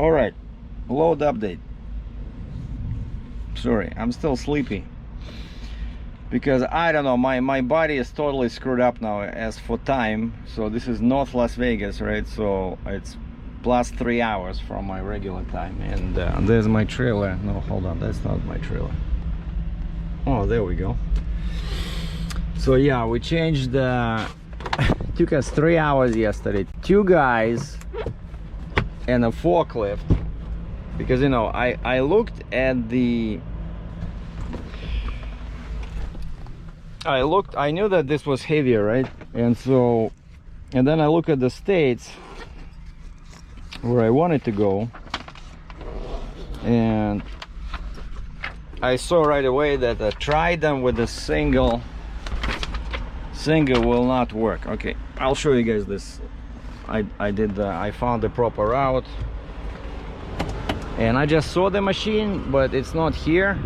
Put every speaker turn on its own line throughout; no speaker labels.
All right, load update. Sorry, I'm still sleepy because I don't know, my body is totally screwed up now as for time. So this is North Las Vegas, right? So it's plus 3 hours from my regular time. And there's my trailer. No, hold on, that's not my trailer. Oh, there we go. So yeah, we changed it took us 3 hours yesterday. 2 guys and a forklift, because you know I looked at the I knew that this was heavier, right? And then I look at the states where I wanted to go, and I saw right away that I tried them with a single will not work. Okay, I'll show you guys this. I found the proper route, and I just saw the machine, but it's not here.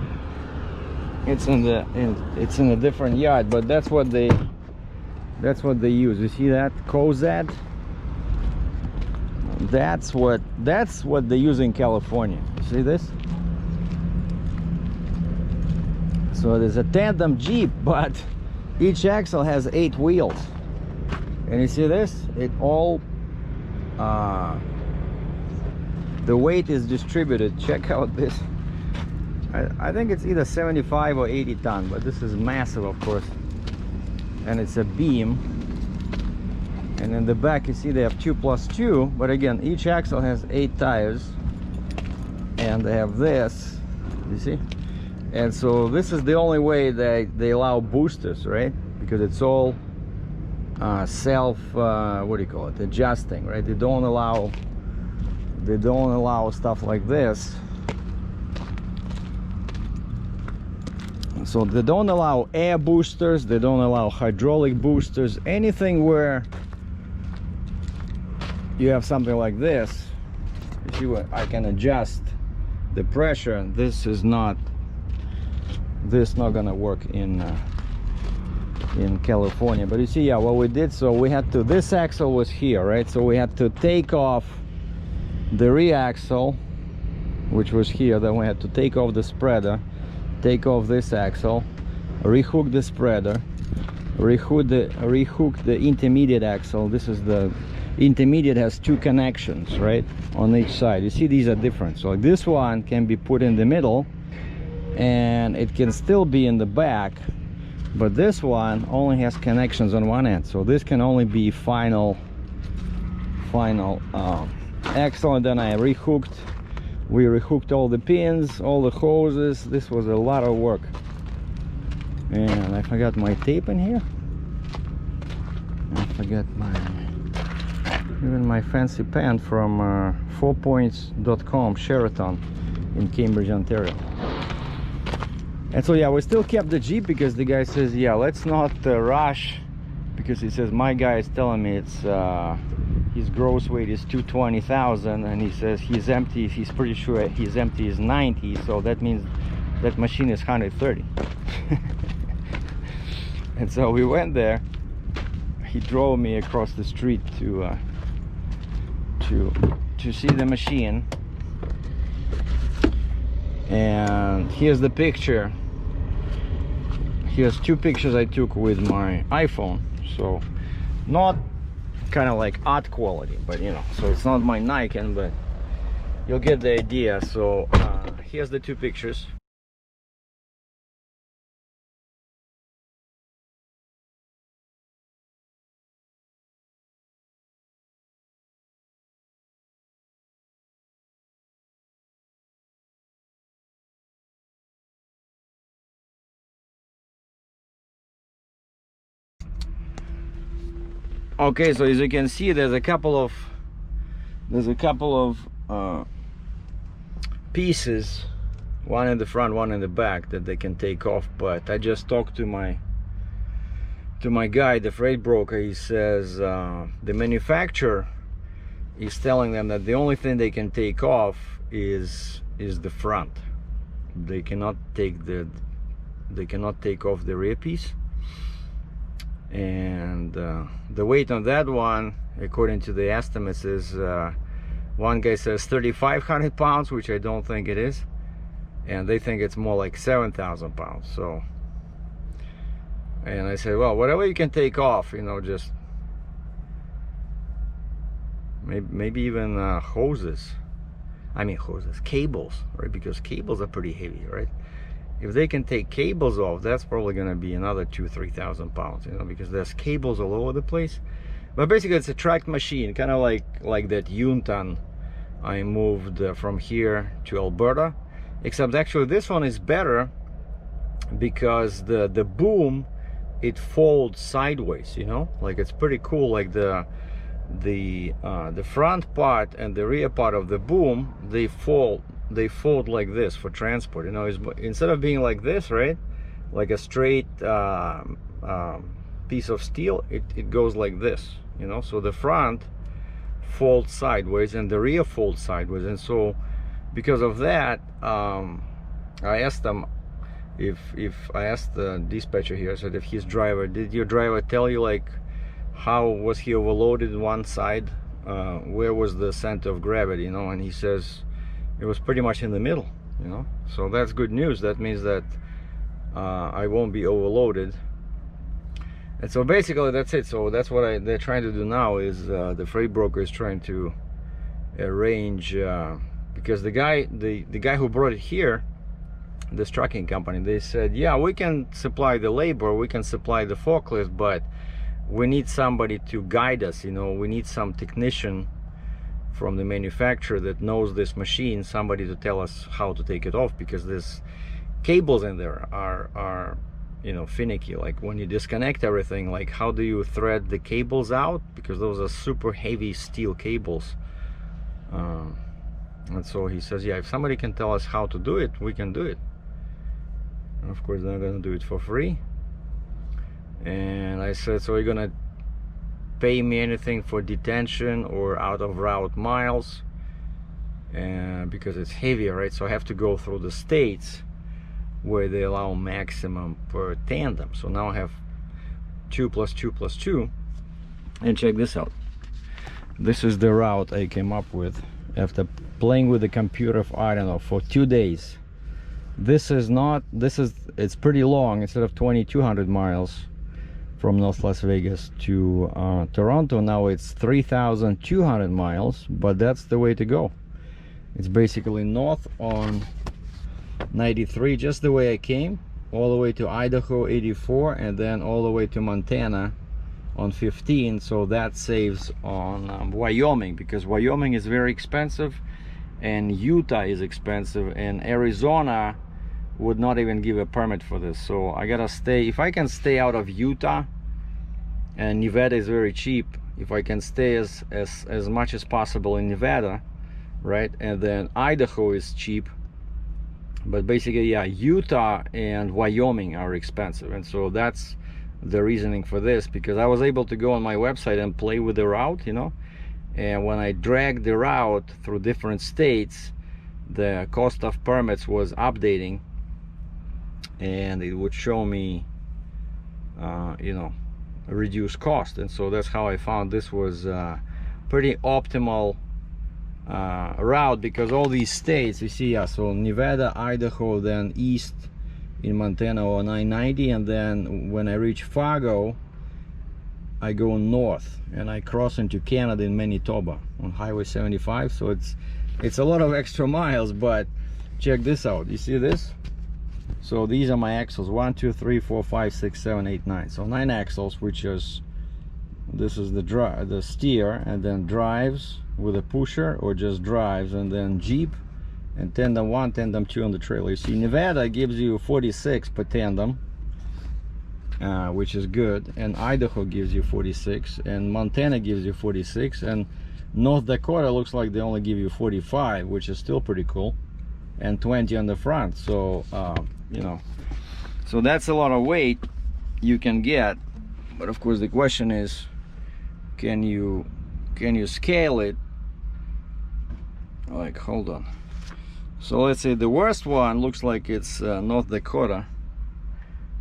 It's in a different yard, but that's what they use. You see that COZAD? That's what they use in California. You see this? So there's a tandem Jeep, but each axle has 8 wheels. And you see this? It all the weight is distributed. Check out this. I think it's either 75 or 80 ton, but this is massive, of course. And it's a beam. And in the back you see they have 2+2, but again each axle has 8 tires, and they have this, you see? And so this is the only way that they allow boosters, right? Because it's all self what do you call it, adjusting, right? They don't allow stuff like this. So they don't allow air boosters, they don't allow hydraulic boosters, anything where you have something like this. You see what I can adjust the pressure. This not gonna work in California. But you see, yeah, what we did, so we had to, this axle was here, right? So we had to take off the rear axle, which was here. Then we had to take off the spreader, take off this axle, rehook the spreader, rehook the intermediate axle. This is the intermediate, has 2 connections, right, on each side. You see, these are different. So this one can be put in the middle and it can still be in the back, but this one only has connections on one end. So this can only be final axle. And then we rehooked all the pins, all the hoses. This was a lot of work. And I forgot my tape in here. I forgot even my fancy pen from 4points.com Sheraton in Cambridge, Ontario. And so yeah, we still kept the Jeep because the guy says, yeah, let's not rush, because he says my guy is telling me it's his gross weight is 220,000, and he says he's empty, he's pretty sure his empty is 90, so that means that machine is 130. And so we went there. He drove me across the street to see the machine. And here's the picture. Here's 2 pictures I took with my iPhone. So not kind of like art quality, but you know, so it's not my Nikon, but you'll get the idea. So here's the 2 pictures. Okay, so as you can see, there's a couple of pieces, one in the front, one in the back, that they can take off. But I just talked to my guy, the freight broker. He says the manufacturer is telling them that the only thing they can take off is the front. They cannot take off the rear piece. And the weight on that one, according to the estimates, is One guy says 3,500 pounds, which I don't think it is, and they think it's more like 7,000 pounds. So, and I said, well, whatever you can take off, you know, just maybe even hoses. I mean hoses, cables, right? Because cables are pretty heavy, right? If they can take cables off, that's probably going to be another 2,000-3,000 pounds, you know, because there's cables all over the place. But basically, it's a tracked machine, kind of like that Yuntan I moved from here to Alberta. Except actually, this one is better because the boom, it folds sideways, you know, like it's pretty cool. Like the front part and the rear part of the boom, they fold like this for transport, you know. Instead of being like this, right, like a straight piece of steel, it goes like this, you know. So the front folds sideways and the rear folds sideways. And so because of that, I asked them, if I asked the dispatcher here, I said, if his driver, did your driver tell you like how was he overloaded one side, where was the center of gravity, you know? And he says it was pretty much in the middle, you know. So that's good news. That means that I won't be overloaded. And so basically that's it. So that's what they're trying to do now, is the freight broker is trying to arrange, because the guy who brought it here, this trucking company, they said, yeah, we can supply the labor, we can supply the forklift, but we need somebody to guide us, you know. We need some technician from the manufacturer that knows this machine, somebody to tell us how to take it off, because there's cables in there are you know, finicky. Like when you disconnect everything, like how do you thread the cables out, because those are super heavy steel cables. And so he says, yeah, if somebody can tell us how to do it, we can do it. And of course they're not gonna do it for free. And I said, so you're gonna pay me anything for detention or out of route miles? And because it's heavier, right? So I have to go through the states where they allow maximum per tandem. So now I have 2 + 2 + 2. And check this out. This is the route I came up with after playing with the computer for, I don't know, for 2 days. It's pretty long. Instead of 2,200 miles from North Las Vegas to Toronto, now it's 3,200 miles, but that's the way to go. It's basically north on 93, just the way I came, all the way to Idaho 84, and then all the way to Montana on 15. So that saves on Wyoming, because Wyoming is very expensive and Utah is expensive, and Arizona would not even give a permit for this. So I gotta stay, if I can stay out of Utah, and Nevada is very cheap, if I can stay as much as possible in Nevada, right? And then Idaho is cheap, but basically, yeah, Utah and Wyoming are expensive. And so that's the reasoning for this, because I was able to go on my website and play with the route, you know. And when I dragged the route through different states, the cost of permits was updating, and it would show me you know, reduced cost. And so that's how I found this was pretty optimal route, because all these states, you see, yeah, so Nevada, Idaho, then east in Montana or 990, and then when I reach Fargo, I go north and I cross into Canada in Manitoba on Highway 75. So it's a lot of extra miles, but check this out. You see this? So these are my axles: 1, 2, 3, 4, 5, 6, 7, 8, 9. So 9 axles, which is, this is the steer, and then drives with a pusher, or just drives, and then Jeep, and tandem 1, tandem 2 on the trailer. You see, Nevada gives you 46 per tandem, which is good, and Idaho gives you 46, and Montana gives you 46, and North Dakota looks like they only give you 45, which is still pretty cool, and 20 on the front. So you know, so that's a lot of weight you can get. But of course the question is, can you scale it? Like, hold on. So let's say the worst one looks like it's North Dakota,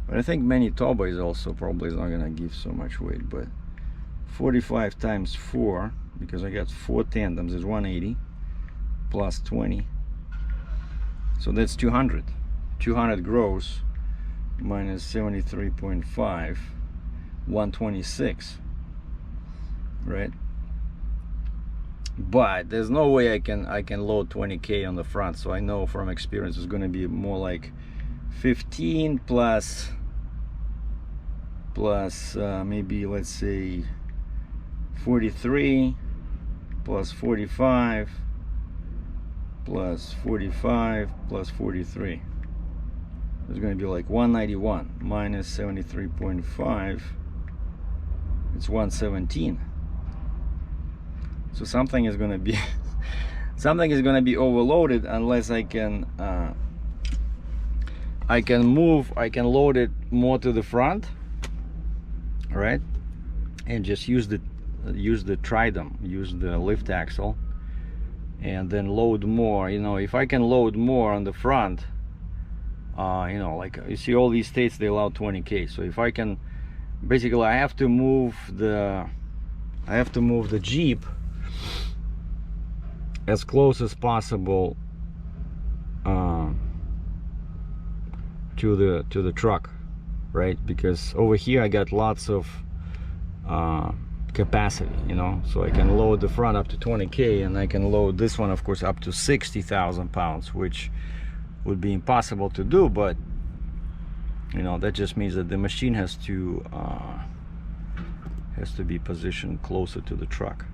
but I think Manitoba is also probably not gonna give so much weight. But 45 times 4, because I got 4 tandems, is 180 plus 20, so that's 200 gross minus 73.5, 126, right? But there's no way I can load 20K on the front, so I know from experience it's going to be more like 15 plus maybe, let's say, 43 plus 45 plus 45 plus 43. It's going to be like 191 minus 73.5. It's 117. So something is going to be something is going to be overloaded unless I can load it more to the front, right? And just use the tridem, use the lift axle, and then load more. You know, if I can load more on the front, you know, like you see all these states, they allow 20K. So if I can, basically I have to move the Jeep as close as possible to the truck, right? Because over here I got lots of capacity, you know, so I can load the front up to 20K, and I can load this one, of course, up to 60,000 pounds, which would be impossible to do, but you know, that just means that the machine has to be positioned closer to the truck.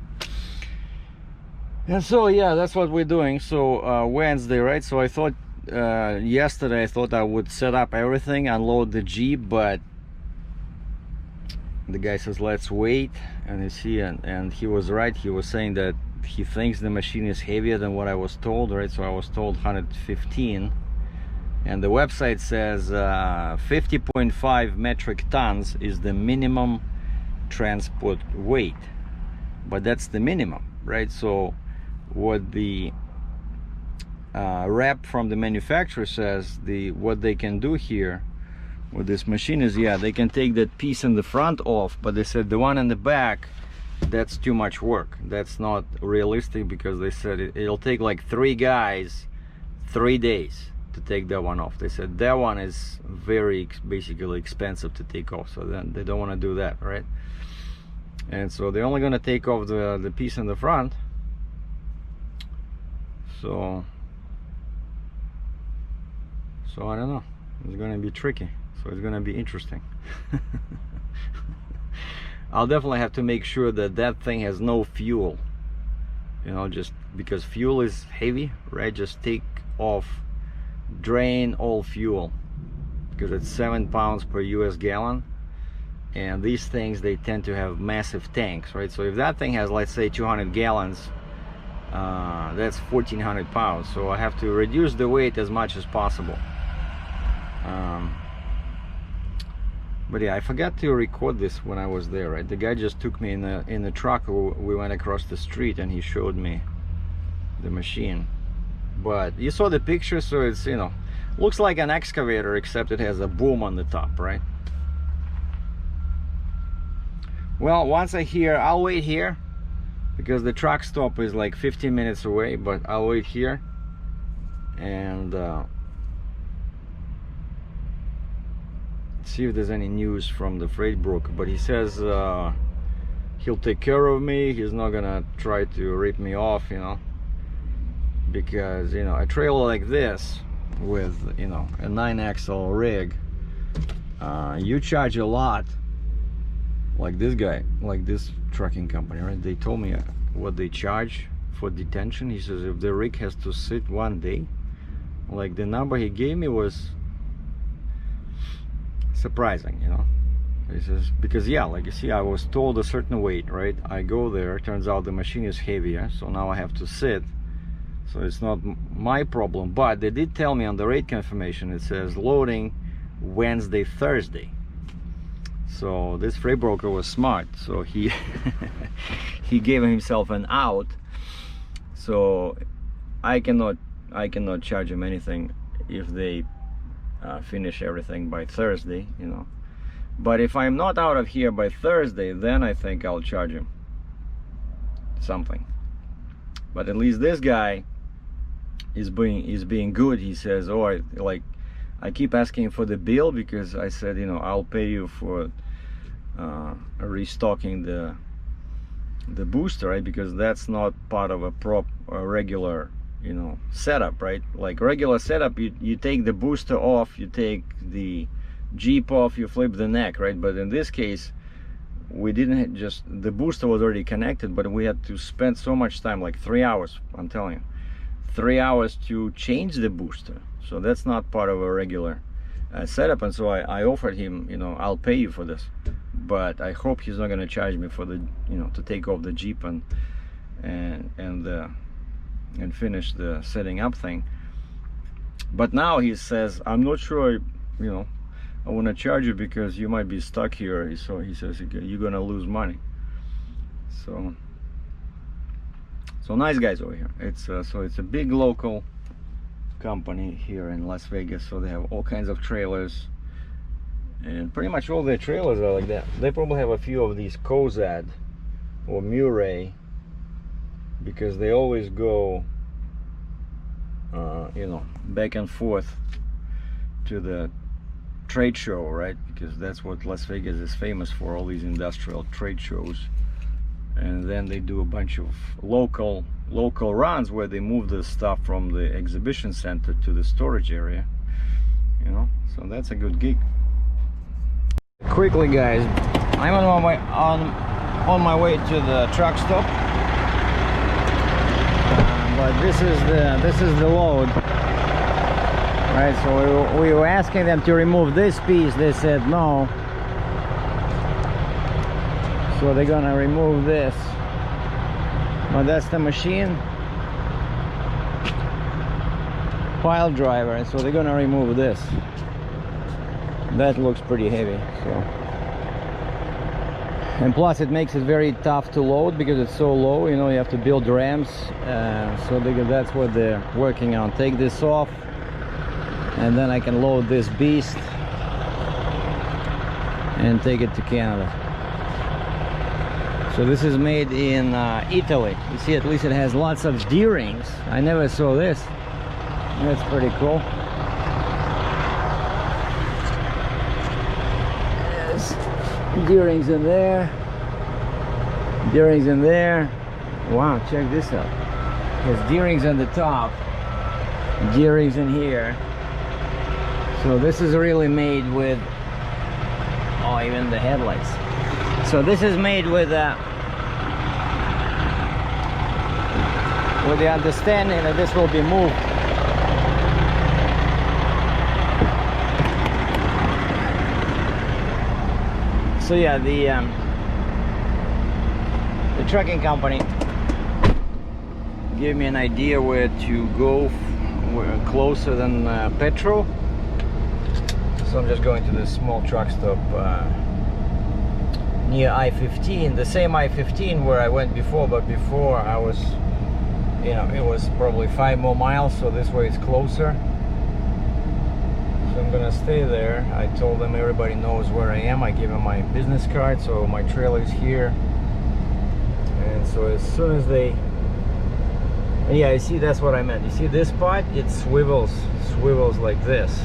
And so yeah, that's what we're doing. So Wednesday, right? So I thought yesterday I thought I would set up everything, unload the Jeep, but the guy says let's wait, and you see, and he was right. He was saying that he thinks the machine is heavier than what I was told, right? So I was told 115, and the website says 50.5 metric tons is the minimum transport weight, but that's the minimum, right? So what the rep from the manufacturer says, what they can do here with this machine is, yeah, they can take that piece in the front off, but they said the one in the back, that's too much work. That's not realistic, because they said it'll take like 3 guys 3 days to take that one off. They said that one is very basically expensive to take off, so then they don't want to do that, right? And so they're only going to take off the piece in the front. So I don't know, it's going to be tricky. So it's going to be interesting. I'll definitely have to make sure that that thing has no fuel, you know, just because fuel is heavy, right? Just take off, drain all fuel, because it's 7 pounds per US gallon, and these things, they tend to have massive tanks, right? So if that thing has, let's say, 200 gallons, that's 1,400 pounds. So I have to reduce the weight as much as possible. But yeah, I forgot to record this when I was there, right? The guy just took me in the truck. We went across the street and he showed me the machine. But you saw the picture, so it's, you know, looks like an excavator, except it has a boom on the top, right? Well, once I'll wait here, because the truck stop is like 15 minutes away, but I'll wait here and see if there's any news from the freight broker. But he says he'll take care of me. He's not gonna try to rip me off, you know, because, you know, a trailer like this with, you know, a 9-axle rig, you charge a lot. Like this guy, like this trucking company, right? They told me what they charge for detention. He says if the rig has to sit 1 day, like the number he gave me was surprising, you know. He says, because yeah, like you see, I was told a certain weight, right? I go there, turns out the machine is heavier, so now I have to sit. So it's not my problem, but they did tell me on the rate confirmation, it says loading Wednesday, Thursday. So this freight broker was smart, so he he gave himself an out. So I cannot charge him anything if they finish everything by Thursday, you know. But if I'm not out of here by Thursday, then I think I'll charge him something. But at least this guy is being good. He says, oh, I keep asking for the bill, because I said, you know, I'll pay you for restocking the booster, right? Because that's not part of a regular, you know, setup, right? Like regular setup, you take the booster off, you take the Jeep off, you flip the neck, right? But in this case, we didn't just, the booster was already connected, but we had to spend so much time, like 3 hours, I'm telling you, 3 hours to change the booster. So that's not part of a regular setup. And so I offered him, you know, I'll pay you for this, but I hope he's not going to charge me for the, you know, to take off the Jeep and finish the setting up thing. But now he says, I'm not sure, you know, I want to charge you because you might be stuck here. So he says you're gonna lose money. So nice guys over here. It's so it's a big local company here in Las Vegas. So they have all kinds of trailers, and pretty much all their trailers are like that. They probably have a few of these Kozad or Murray, because they always go you know, back and forth to the trade show, right? Because that's what Las Vegas is famous for, all these industrial trade shows. And then they do a bunch of local runs where they move the stuff from the exhibition center to the storage area, you know. So that's a good gig. Quickly guys, I'm on my way to the truck stop, but this is the load. Right, so we were asking them to remove this piece. They said no. So they're gonna remove this. But that's the machine pile driver, and so they're gonna remove this. That looks pretty heavy. So, and plus it makes it very tough to load because it's so low. You know, you have to build ramps. So that's what they're working on. Take this off, and then I can load this beast and take it to Canada. So this is made in Italy. You see, at least it has lots of D-rings. I never saw this. That's pretty cool. There's D-rings in there. D-rings in there. Wow, check this out. There's D-rings on the top. D-rings in here. So this is really made with, oh, even the headlights. So this is made with the understanding that this will be moved. So yeah, the trucking company gave me an idea where to go, closer than Petro. So I'm just going to this small truck stop near I-15, the same I-15 where I went before, but before I was, you know, it was probably 5 more miles, so this way it's closer. So I'm gonna stay there. I told them everybody knows where I am. I gave them my business card, so my trailer is here. And so as soon as they, and yeah, you see, that's what I meant. You see this part? It swivels like this.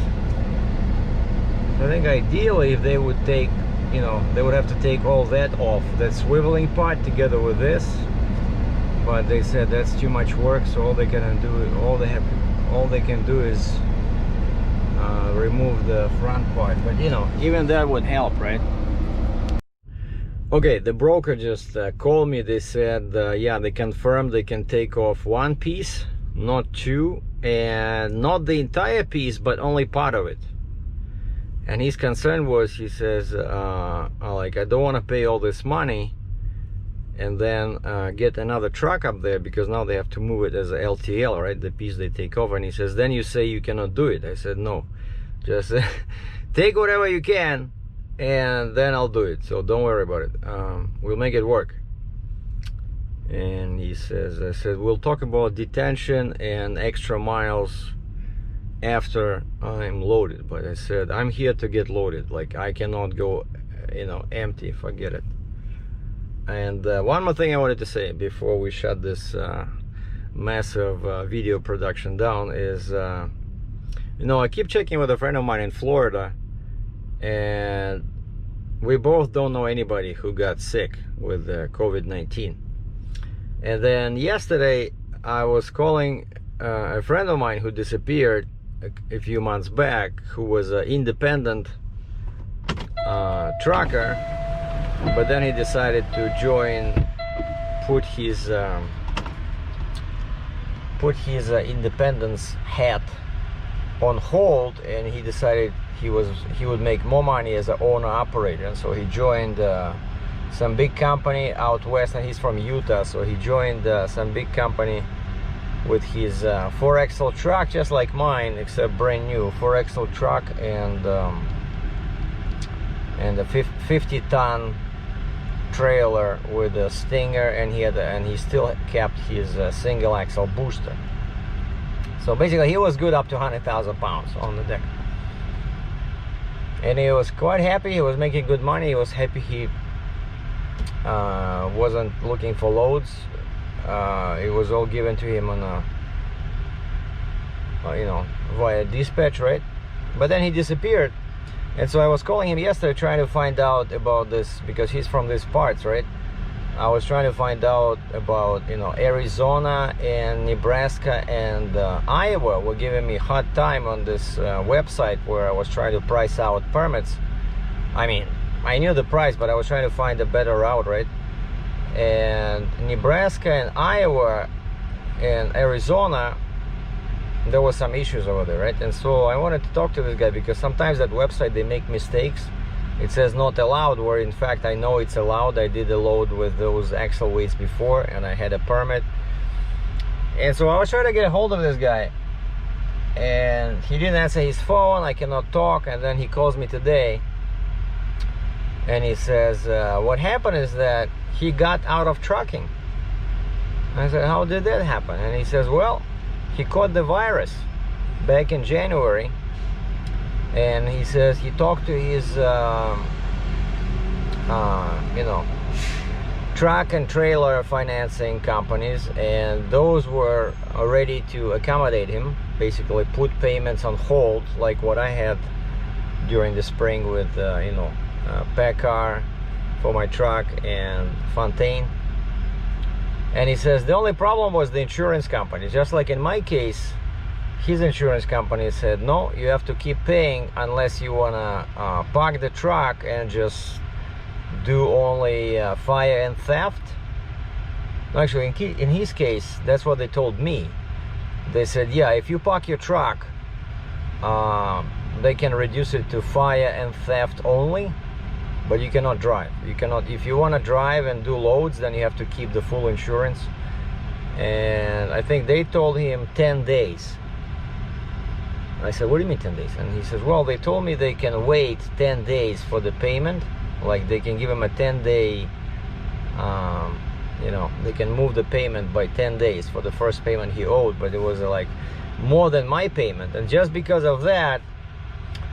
I think ideally if they would take, you know, they would have to take all that off, that swiveling part together with this, but they said that's too much work, so all they can do is remove the front part. But you know, even that would help, right? Okay, the broker just called me. They said yeah, they confirmed they can take off one piece, not two, and not the entire piece, but only part of it. And his concern was, he says, like, I don't want to pay all this money and then get another truck up there, because now they have to move it as a LTL, right? The piece they take over. And he says, then you say you cannot do it. I said, no, just take whatever you can and then I'll do it. So don't worry about it. We'll make it work. And he says, I said, we'll talk about detention and extra miles after I'm loaded. But I said, I'm here to get loaded. Like, I cannot go you know, empty, forget it. And one more thing I wanted to say before we shut this massive video production down is, you know, I keep checking with a friend of mine in Florida, and we both don't know anybody who got sick with COVID-19. And then yesterday I was calling a friend of mine who disappeared a few months back, who was an independent trucker, but then he decided to put his independence hat on hold, and he decided he would make more money as an owner operator. And so he joined some big company out west, and he's from Utah, so he joined some big company with his 4-axle truck, just like mine, except brand new 4-axle truck, and a 50-ton trailer with a Stinger, and he still kept his single axle booster. So basically he was good up to 100,000 pounds on the deck, and he was quite happy. He was making good money. He was happy. He wasn't looking for loads. It was all given to him on you know, via dispatch, right? But then he disappeared. And so I was calling him yesterday trying to find out about this, because he's from these parts, right? I was trying to find out about, you know, Arizona and Nebraska and Iowa were giving me a hard time on this website where I was trying to price out permits. I mean, I knew the price, but I was trying to find a better route, right? And Nebraska and Iowa and Arizona, there was some issues over there, right? And so I wanted to talk to this guy, because sometimes that website, they make mistakes. It says not allowed, where in fact I know it's allowed. I did a load with those axle weights before, and I had a permit. And so I was trying to get a hold of this guy, and he didn't answer his phone. I cannot talk. And then he calls me today, and he says, what happened is that he got out of trucking. I said, how did that happen? And he says, well, he caught the virus back in January, and he says he talked to his you know, truck and trailer financing companies, and those were ready to accommodate him, basically put payments on hold, like what I had during the spring with you know, Packard for my truck and Fontaine. And he says the only problem was the insurance company. Just like in my case, his insurance company said, no, you have to keep paying unless you want to park the truck and just do only fire and theft. Actually, in his case, that's what they told me. They said, yeah, if you park your truck, they can reduce it to fire and theft only, but you cannot drive. You cannot, if you want to drive and do loads, then you have to keep the full insurance. And I think they told him 10 days. I said, what do you mean 10 days? And he says, well, they told me they can wait 10 days for the payment. Like they can give him a 10-day, you know, they can move the payment by 10 days for the first payment he owed, but it was like more than my payment. And just because of that,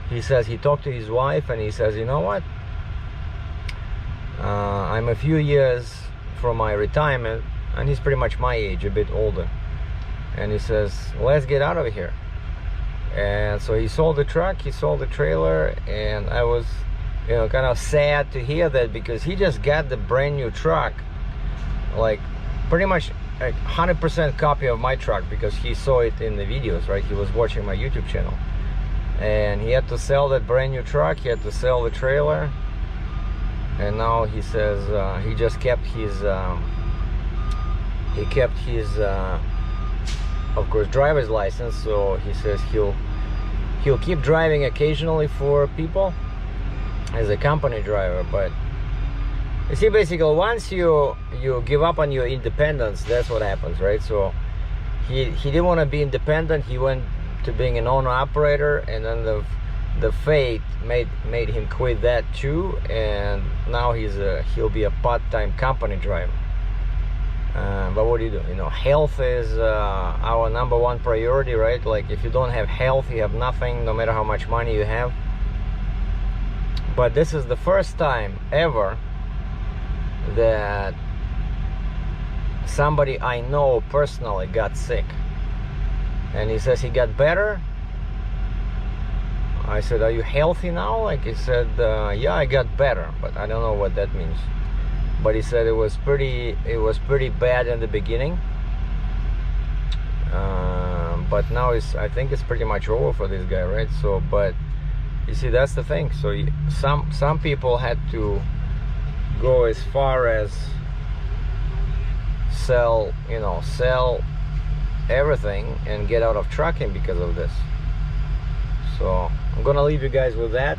he says he talked to his wife, and he says, you know what? I'm a few years from my retirement, and he's pretty much my age, a bit older. And he says, let's get out of here. And so he sold the truck, he sold the trailer, and I was, you know, kind of sad to hear that, because he just got the brand new truck, like pretty much a 100% copy of my truck, because he saw it in the videos, right? He was watching my YouTube channel, and he had to sell that brand new truck, he had to sell the trailer. And now he says he just kept his of course, driver's license. So he says he'll keep driving occasionally for people as a company driver. But you see, basically, once you give up on your independence, that's what happens, right? So he didn't want to be independent. He went to being an owner operator, and then the fate made him quit that too, and now he'll be a part-time company driver. But what do? You know, health is our #1 priority, right? Like if you don't have health, you have nothing, no matter how much money you have. But this is the first time ever that somebody I know personally got sick. And he says he got better. I said, are you healthy now? Like, he said, yeah, I got better, but I don't know what that means. But he said it was pretty bad in the beginning. But now I think it's pretty much over for this guy, right? So, but you see, that's the thing. So some people had to go as far as sell everything and get out of trucking because of this. So I'm gonna leave you guys with that.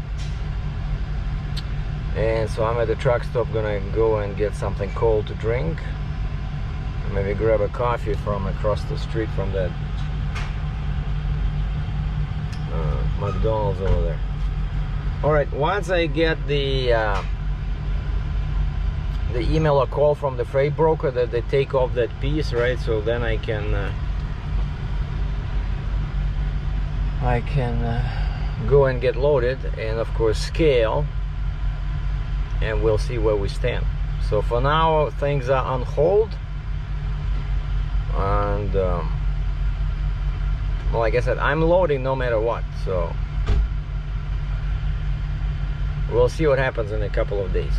And so I'm at the truck stop, gonna go and get something cold to drink, maybe grab a coffee from across the street from that McDonald's over there. All right, once I get the email or call from the freight broker that they take off that piece, right, so then I can go and get loaded and of course scale, and we'll see where we stand. So for now things are on hold, and well, like I said, I'm loading no matter what, so we'll see what happens in a couple of days.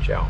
Ciao.